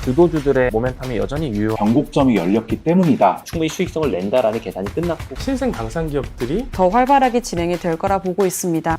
주도주들의 모멘텀이 여전히 유효. 변곡점이 열렸기 때문이다. 충분히 수익성을 낸다라는 계산이 끝났고 신생 방산 기업들이 더 활발하게 진행이 될 거라 보고 있습니다.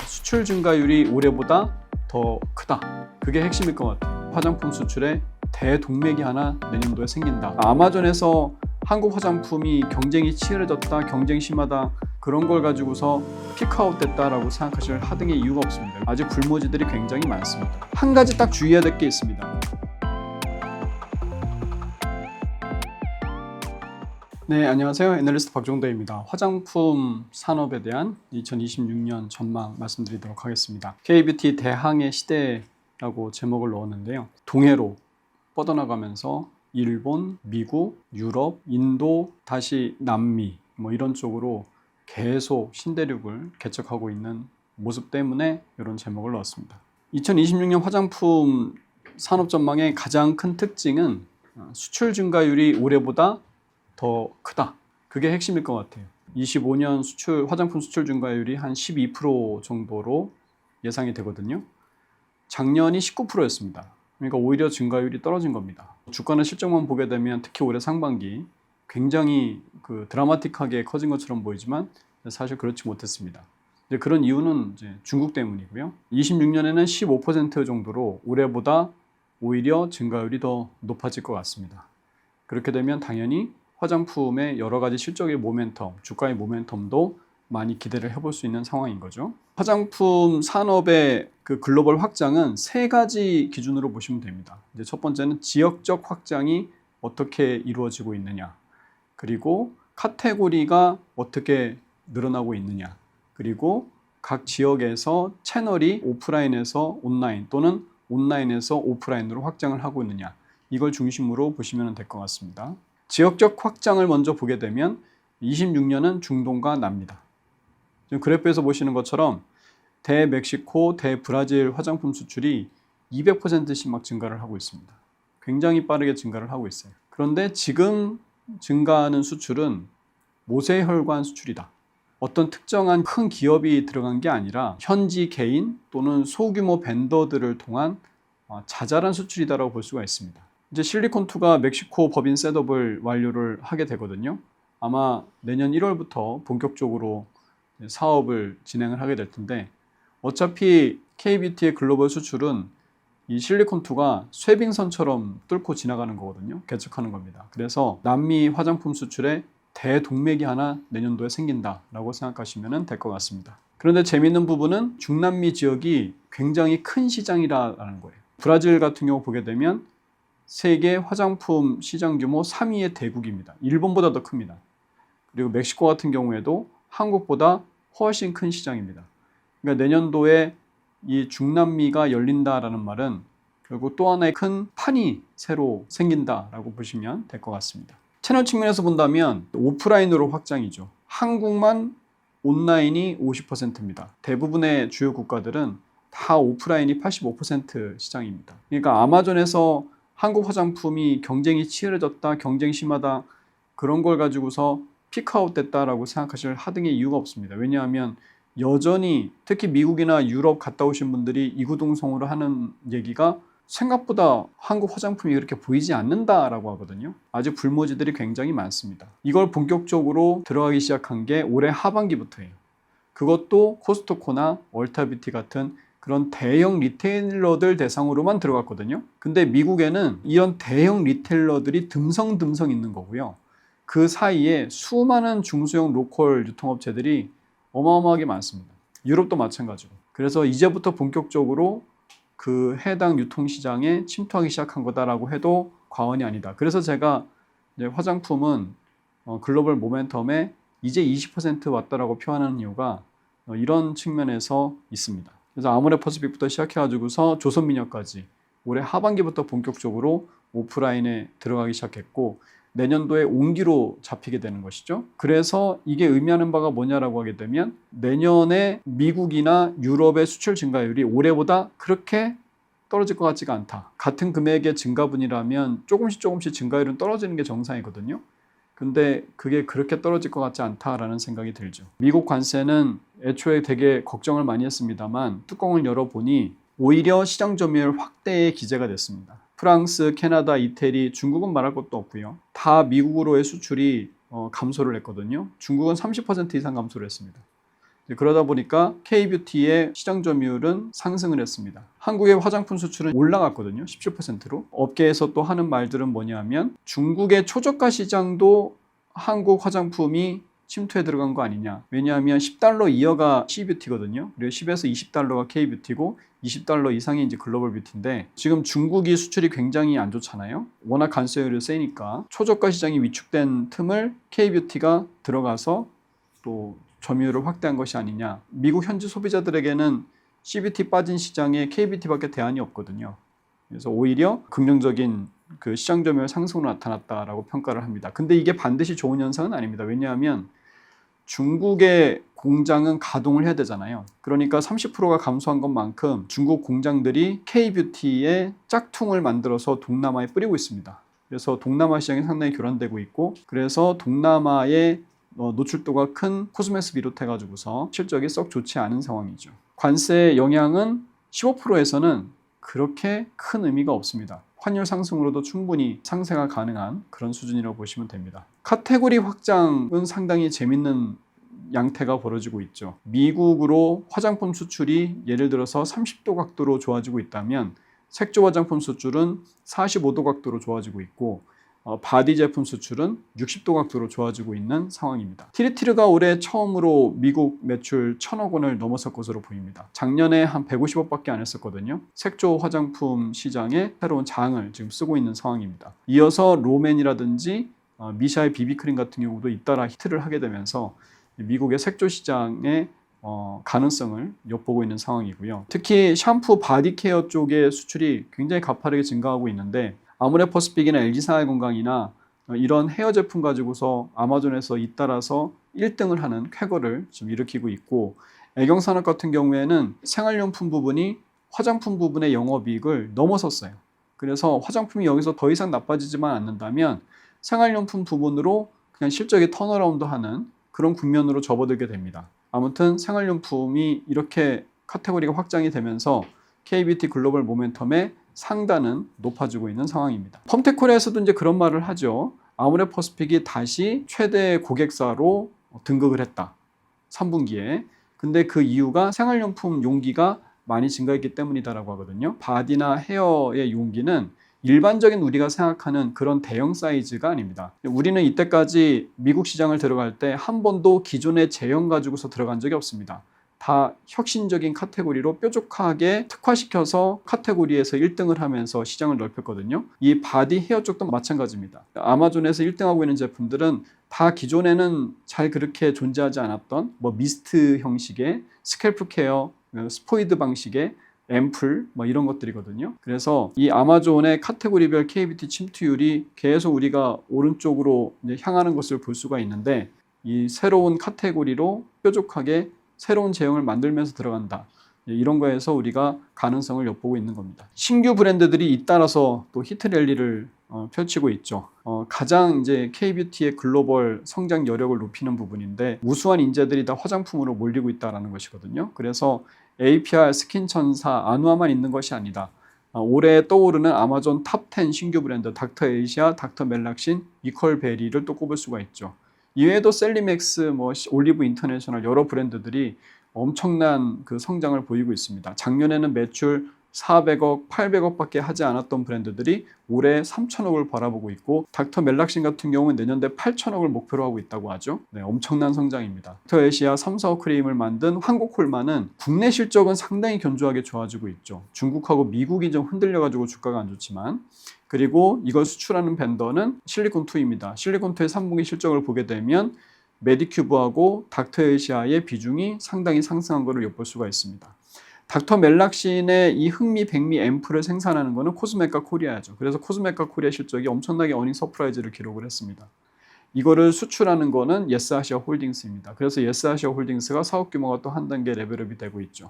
수출 증가율이 올해보다 더 크다. 그게 핵심일 것 같아요. 화장품 수출에 대동맥이 하나 내년도에 생긴다. 아마존에서 한국 화장품이 경쟁이 치열해졌다, 경쟁 심하다, 그런 걸 가지고서 피크아웃 됐다라고 생각하실 하등의 이유가 없습니다. 아직 불모지들이 굉장히 많습니다. 한 가지 딱 주의해야 될 게 있습니다. 네, 안녕하세요. 애널리스트 박종대입니다. 화장품 산업에 대한 2026년 전망 말씀드리도록 하겠습니다. K-뷰티 대항해 시대라고 제목을 넣었는데요. 동해로 뻗어나가면서 일본, 미국, 유럽, 인도, 다시 남미 이런 쪽으로 계속 신대륙을 개척하고 있는 모습 때문에 이런 제목을 넣었습니다. 2026년 화장품 산업 전망의 가장 큰 특징은 수출 증가율이 올해보다 더 크다. 그게 핵심일 것 같아요. 25년 화장품 수출 증가율이 한 12% 정도로 예상이 되거든요. 작년이 19%였습니다. 그러니까 오히려 증가율이 떨어진 겁니다. 주가는 실적만 보게 되면 특히 올해 상반기 굉장히 드라마틱하게 커진 것처럼 보이지만 사실 그렇지 못했습니다. 그런 이유는 이제 중국 때문이고요. 26년에는 15% 정도로 올해보다 오히려 증가율이 더 높아질 것 같습니다. 그렇게 되면 당연히 화장품의 여러 가지 실적의 모멘텀, 주가의 모멘텀도 많이 기대를 해볼 수 있는 상황인 거죠. 화장품 산업의 글로벌 확장은 세 가지 기준으로 보시면 됩니다. 이제 첫 번째는 지역적 확장이 어떻게 이루어지고 있느냐, 그리고 카테고리가 어떻게 늘어나고 있느냐, 그리고 각 지역에서 채널이 오프라인에서 온라인 또는 온라인에서 오프라인으로 확장을 하고 있느냐, 이걸 중심으로 보시면 될 것 같습니다. 지역적 확장을 먼저 보게 되면 26년은 중동과 남미다. 지금 그래프에서 보시는 것처럼 대멕시코, 대브라질 화장품 수출이 200%씩 막 증가를 하고 있습니다. 굉장히 빠르게 증가를 하고 있어요. 그런데 지금 증가하는 수출은 모세혈관 수출이다. 어떤 특정한 큰 기업이 들어간 게 아니라 현지 개인 또는 소규모 벤더들을 통한 자잘한 수출이다라고 볼 수가 있습니다. 이제 실리콘2가 멕시코 법인 셋업을 완료를 하게 되거든요. 아마 내년 1월부터 본격적으로 사업을 진행을 하게 될 텐데, 어차피 K-뷰티의 글로벌 수출은 이 실리콘2가 쇠빙선처럼 뚫고 지나가는 거거든요. 개척하는 겁니다. 그래서 남미 화장품 수출에 대동맥이 하나 내년도에 생긴다라고 생각하시면 될 것 같습니다. 그런데 재미있는 부분은 중남미 지역이 굉장히 큰 시장이라는 거예요. 브라질 같은 경우 보게 되면 세계 화장품 시장 규모 3위의 대국입니다. 일본보다 더 큽니다. 그리고 멕시코 같은 경우에도 한국보다 훨씬 큰 시장입니다. 그러니까 내년도에 이 중남미가 열린다라는 말은 결국 또 하나의 큰 판이 새로 생긴다라고 보시면 될 것 같습니다. 채널 측면에서 본다면 오프라인으로 확장이죠. 한국만 온라인이 50%입니다. 대부분의 주요 국가들은 다 오프라인이 85% 시장입니다. 그러니까 아마존에서 한국 화장품이 경쟁이 치열해졌다, 경쟁 심하다, 그런 걸 가지고서 피크아웃 됐다라고 생각하실 하등의 이유가 없습니다. 왜냐하면 여전히 특히 미국이나 유럽 갔다 오신 분들이 이구동성으로 하는 얘기가 생각보다 한국 화장품이 그렇게 보이지 않는다라고 하거든요. 아직 불모지들이 굉장히 많습니다. 이걸 본격적으로 들어가기 시작한 게 올해 하반기부터예요. 그것도 코스트코나 얼타뷰티 같은 그런 대형 리테일러들 대상으로만 들어갔거든요. 근데 미국에는 이런 대형 리테일러들이 듬성듬성 있는 거고요. 그 사이에 수많은 중소형 로컬 유통업체들이 어마어마하게 많습니다. 유럽도 마찬가지로. 그래서 이제부터 본격적으로 그 해당 유통시장에 침투하기 시작한 거다라고 해도 과언이 아니다. 그래서 제가 이제 화장품은 글로벌 모멘텀에 이제 20% 왔다라고 표현하는 이유가 이런 측면에서 있습니다. 그래서 아모레퍼시픽부터 시작해가지고서 조선민혁까지 올해 하반기부터 본격적으로 오프라인에 들어가기 시작했고, 내년도에 온기로 잡히게 되는 것이죠. 그래서 이게 의미하는 바가 뭐냐라고 하게 되면 내년에 미국이나 유럽의 수출 증가율이 올해보다 그렇게 떨어질 것 같지가 않다. 같은 금액의 증가분이라면 조금씩 증가율은 떨어지는 게 정상이거든요. 근데 그게 그렇게 떨어질 것 같지 않다라는 생각이 들죠. 미국 관세는 애초에 되게 걱정을 많이 했습니다만 뚜껑을 열어보니 오히려 시장 점유율 확대의 기제가 됐습니다. 프랑스, 캐나다, 이태리, 중국은 말할 것도 없고요. 다 미국으로의 수출이 감소를 했거든요. 중국은 30% 이상 감소를 했습니다. 그러다 보니까 K-뷰티의 시장 점유율은 상승을 했습니다. 한국의 화장품 수출은 올라갔거든요. 17%로. 업계에서 또 하는 말들은 뭐냐면 중국의 초저가 시장도 한국 화장품이 침투에 들어간 거 아니냐. 왜냐하면 $10 이하가 C-뷰티거든요. 그리고 10에서 $20가 K-뷰티고 20달러 이상이 이제 글로벌 뷰티인데 지금 중국이 수출이 굉장히 안 좋잖아요. 워낙 관세율이 세니까 초저가 시장이 위축된 틈을 K-뷰티가 들어가서 또 점유율을 확대한 것이 아니냐. 미국 현지 소비자들에게는 C-뷰티 빠진 시장에 K-뷰티밖에 대안이 없거든요. 그래서 오히려 긍정적인 그 시장 점유율 상승으로 나타났다라고 평가를 합니다. 근데 이게 반드시 좋은 현상은 아닙니다. 왜냐하면 중국의 공장은 가동을 해야 되잖아요. 그러니까 30%가 감소한 것만큼 중국 공장들이 K-뷰티의 짝퉁을 만들어서 동남아에 뿌리고 있습니다. 그래서 동남아 시장이 상당히 교란되고 있고 그래서 동남아의 노출도가 큰 코스메스 비롯해가지고서 실적이 썩 좋지 않은 상황이죠. 관세 영향은 15%에서는 그렇게 큰 의미가 없습니다. 환율 상승으로도 충분히 상쇄가 가능한 그런 수준이라고 보시면 됩니다. 카테고리 확장은 상당히 재밌는 양태가 벌어지고 있죠. 미국으로 화장품 수출이 예를 들어서 30도 각도로 좋아지고 있다면 색조 화장품 수출은 45도 각도로 좋아지고 있고 바디 제품 수출은 60도 각도로 좋아지고 있는 상황입니다. 티르티르가 올해 처음으로 미국 매출 1,000억 원을 넘어설 것으로 보입니다. 작년에 한 150억밖에 안 했었거든요. 색조 화장품 시장에 새로운 장을 지금 쓰고 있는 상황입니다. 이어서 롬앤이라든지 미샤의 비비크림 같은 경우도 잇따라 히트를 하게 되면서 미국의 색조 시장의 가능성을 엿보고 있는 상황이고요. 특히 샴푸, 바디케어 쪽의 수출이 굉장히 가파르게 증가하고 있는데 아모레퍼시픽이나 LG생활건강이나 이런 헤어 제품 가지고서 아마존에서 잇따라서 1등을 하는 쾌거를 좀 일으키고 있고 애경산업 같은 경우에는 생활용품 부분이 화장품 부분의 영업이익을 넘어섰어요. 그래서 화장품이 여기서 더 이상 나빠지지만 않는다면 생활용품 부분으로 그냥 실적이 턴어라운드하는 그런 국면으로 접어들게 됩니다. 아무튼 생활용품이 이렇게 카테고리가 확장이 되면서 K-뷰티 글로벌 모멘텀의 상단은 높아지고 있는 상황입니다. 펌텍코리아에서도 이제 그런 말을 하죠. 아모레퍼시픽이 다시 최대 고객사로 등극을 했다. 3분기에. 근데 그 이유가 생활용품 용기가 많이 증가했기 때문이다라고 하거든요. 바디나 헤어의 용기는 일반적인 우리가 생각하는 그런 대형 사이즈가 아닙니다. 우리는 이때까지 미국 시장을 들어갈 때 한 번도 기존의 제형 가지고서 들어간 적이 없습니다. 다 혁신적인 카테고리로 뾰족하게 특화시켜서 카테고리에서 1등을 하면서 시장을 넓혔거든요. 이 바디 헤어 쪽도 마찬가지입니다. 아마존에서 1등하고 있는 제품들은 다 기존에는 잘 그렇게 존재하지 않았던 미스트 형식의 스캘프 케어, 스포이드 방식의 앰플 이런 것들이거든요. 그래서 이 아마존의 카테고리별 K-뷰티 침투율이 계속 우리가 오른쪽으로 이제 향하는 것을 볼 수가 있는데 이 새로운 카테고리로 뾰족하게 새로운 제형을 만들면서 들어간다. 이런 거에서 우리가 가능성을 엿보고 있는 겁니다. 신규 브랜드들이 잇따라서 또 히트랠리를 펼치고 있죠. 가장 이제 K-뷰티의 글로벌 성장 여력을 높이는 부분인데 우수한 인재들이 다 화장품으로 몰리고 있다는 것이거든요. 그래서 APR, 스킨천사, 아누아만 있는 것이 아니다. 올해 떠오르는 아마존 탑10 신규 브랜드 닥터에이시아, 닥터멜락신, 이퀄베리를 또 꼽을 수가 있죠. 이외에도 셀리맥스, 올리브 인터내셔널 여러 브랜드들이 엄청난 그 성장을 보이고 있습니다. 작년에는 매출 400억, 800억밖에 하지 않았던 브랜드들이 올해 3천억을 바라보고 있고 닥터멜락신 같은 경우는 내년에 8천억을 목표로 하고 있다고 하죠. 네, 엄청난 성장입니다. 닥터에이시아 3,4호 크림을 만든 한국콜마는 국내 실적은 상당히 견조하게 좋아지고 있죠. 중국하고 미국이 좀 흔들려가지고 주가가 안 좋지만 그리고 이걸 수출하는 벤더는 실리콘2입니다. 실리콘2의 3분기 실적을 보게 되면 메디큐브하고 닥터에이시아의 비중이 상당히 상승한 것을 엿볼 수가 있습니다. 닥터멜락신의 이 흥미 백미 앰플을 생산하는 것은 코스메카 코리아죠. 그래서 코스메카 코리아 실적이 엄청나게 어닝 서프라이즈를 기록을 했습니다. 이거를 수출하는 거는 예스아시아 홀딩스입니다. 그래서 예스아시아 홀딩스가 사업 규모가 또 한 단계 레벨업이 되고 있죠.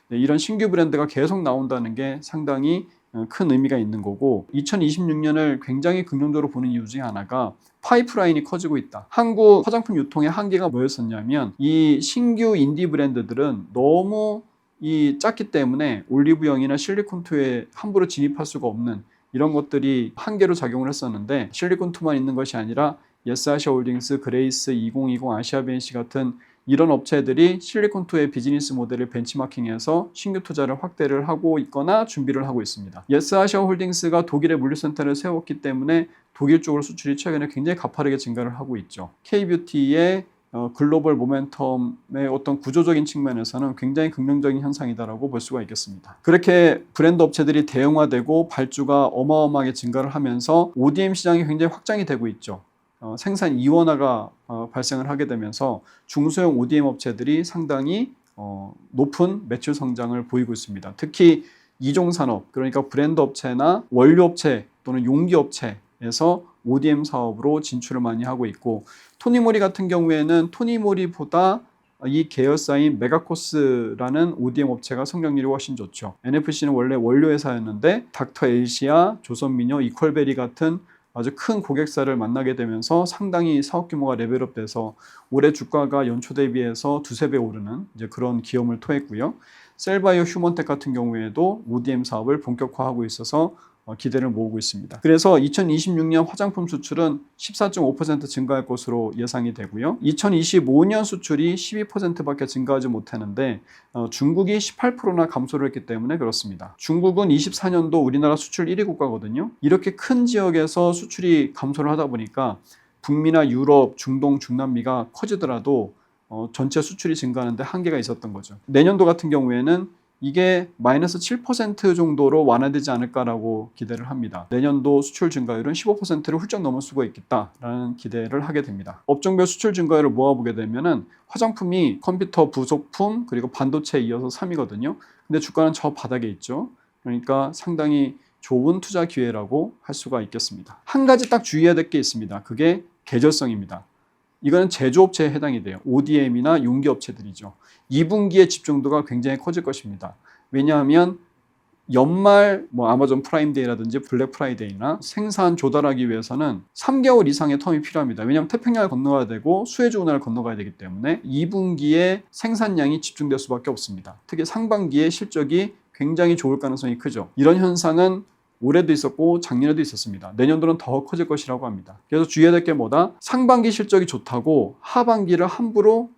네, 이런 신규 브랜드가 계속 나온다는 게 상당히 큰 의미가 있는 거고 2026년을 굉장히 긍정적으로 보는 이유 중에 하나가 파이프라인이 커지고 있다. 한국 화장품 유통의 한계가 뭐였었냐면 이 신규 인디 브랜드들은 너무 이 작기 때문에 올리브영이나 실리콘2에 함부로 진입할 수가 없는 이런 것들이 한계로 작용을 했었는데, 실리콘2만 있는 것이 아니라 예스아시아홀딩스, 그레이스, 2020, 아시아벤시 같은 이런 업체들이 실리콘2의 비즈니스 모델을 벤치마킹해서 신규 투자를 확대를 하고 있거나 준비를 하고 있습니다. 예스아시아홀딩스가 독일에 물류센터를 세웠기 때문에 독일 쪽으로 수출이 최근에 굉장히 가파르게 증가를 하고 있죠. K뷰티의 글로벌 모멘텀의 어떤 구조적인 측면에서는 굉장히 긍정적인 현상이다라고 볼 수가 있겠습니다. 그렇게 브랜드 업체들이 대형화되고 발주가 어마어마하게 증가를 하면서 ODM 시장이 굉장히 확장이 되고 있죠. 생산 이원화가 발생을 하게 되면서 중소형 ODM 업체들이 상당히 높은 매출 성장을 보이고 있습니다. 특히 이종산업, 그러니까 브랜드 업체나 원료 업체 또는 용기 업체에서 ODM 사업으로 진출을 많이 하고 있고, 토니모리 같은 경우에는 토니모리보다 이 계열사인 메가코스라는 ODM 업체가 성장률이 훨씬 좋죠. NFC는 원래 원료 회사였는데 닥터 엘시아, 조선미녀, 이퀄베리 같은 아주 큰 고객사를 만나게 되면서 상당히 사업 규모가 레벨업돼서 올해 주가가 연초 대비해서 두세 배 오르는 이제 그런 기염을 토했고요. 셀바이오 휴먼텍 같은 경우에도 ODM 사업을 본격화하고 있어서 기대를 모으고 있습니다. 그래서 2026년 화장품 수출은 14.5% 증가할 것으로 예상이 되고요. 2025년 수출이 12%밖에 증가하지 못하는데 중국이 18%나 감소를 했기 때문에 그렇습니다. 중국은 24년도 우리나라 수출 1위 국가거든요. 이렇게 큰 지역에서 수출이 감소를 하다 보니까 북미나 유럽, 중동, 중남미가 커지더라도 전체 수출이 증가하는데 한계가 있었던 거죠. 내년도 같은 경우에는 이게 마이너스 7% 정도로 완화되지 않을까라고 기대를 합니다. 내년도 수출 증가율은 15%를 훌쩍 넘을 수가 있겠다라는 기대를 하게 됩니다. 업종별 수출 증가율을 모아보게 되면은 화장품이 컴퓨터, 부속품, 그리고 반도체에 이어서 3위거든요. 근데 주가는 저 바닥에 있죠. 그러니까 상당히 좋은 투자 기회라고 할 수가 있겠습니다. 한 가지 딱 주의해야 될 게 있습니다. 그게 계절성입니다. 이거는 제조업체에 해당이 돼요. ODM이나 용기업체들이죠. 2분기의 집중도가 굉장히 커질 것입니다. 왜냐하면 연말 아마존 프라임데이라든지 블랙 프라이데이나 생산 조달하기 위해서는 3개월 이상의 텀이 필요합니다. 왜냐하면 태평양을 건너가야 되고 수에즈 운하를 건너가야 되기 때문에 2분기에 생산량이 집중될 수밖에 없습니다. 특히 상반기에 실적이 굉장히 좋을 가능성이 크죠. 이런 현상은 올해도 있었고 작년에도 있었습니다. 내년도는 더 커질 것이라고 합니다. 그래서 주의해야 될 게 뭐다? 상반기 실적이 좋다고 하반기를 함부로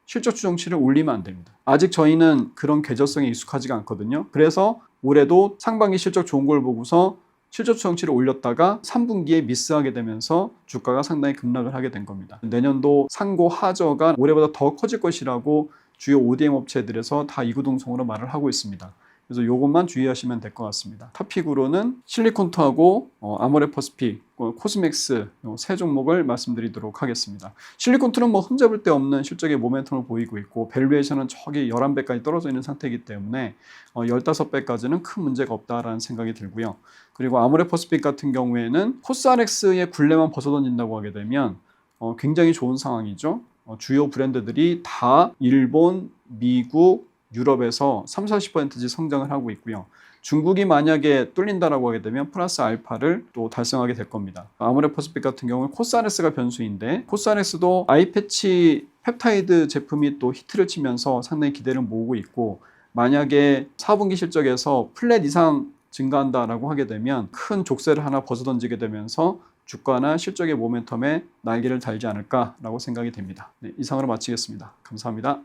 실적 추정치를 올리면 안 됩니다. 아직 저희는 그런 계절성에 익숙하지가 않거든요. 그래서 올해도 상반기 실적 좋은 걸 보고서 실적 추정치를 올렸다가 3분기에 미스하게 되면서 주가가 상당히 급락을 하게 된 겁니다. 내년도 상고 하저가 올해보다 더 커질 것이라고 주요 ODM 업체들에서 다 이구동성으로 말을 하고 있습니다. 그래서 이것만 주의하시면 될 것 같습니다. 토픽으로는 실리콘2하고 아모레퍼스픽, 코스맥스 세 종목을 말씀드리도록 하겠습니다. 실리콘2는 흠잡을 데 없는 실적의 모멘텀을 보이고 있고 밸류에이션은 저기 11배까지 떨어져 있는 상태이기 때문에 15배까지는 큰 문제가 없다라는 생각이 들고요. 그리고 아모레퍼스픽 같은 경우에는 코스알엑스의 굴레만 벗어던진다고 하게 되면 굉장히 좋은 상황이죠. 주요 브랜드들이 다 일본, 미국, 유럽에서 30-40%씩 성장을 하고 있고요. 중국이 만약에 뚫린다라고 하게 되면 플러스 알파를 또 달성하게 될 겁니다. 아모레퍼스픽 같은 경우는 코스알엑스가 변수인데 코스알엑스도 아이패치 펩타이드 제품이 또 히트를 치면서 상당히 기대를 모으고 있고, 만약에 4분기 실적에서 플랫 이상 증가한다라고 하게 되면 큰 족쇄를 하나 벗어던지게 되면서 주가나 실적의 모멘텀에 날개를 달지 않을까라고 생각이 됩니다. 네, 이상으로 마치겠습니다. 감사합니다.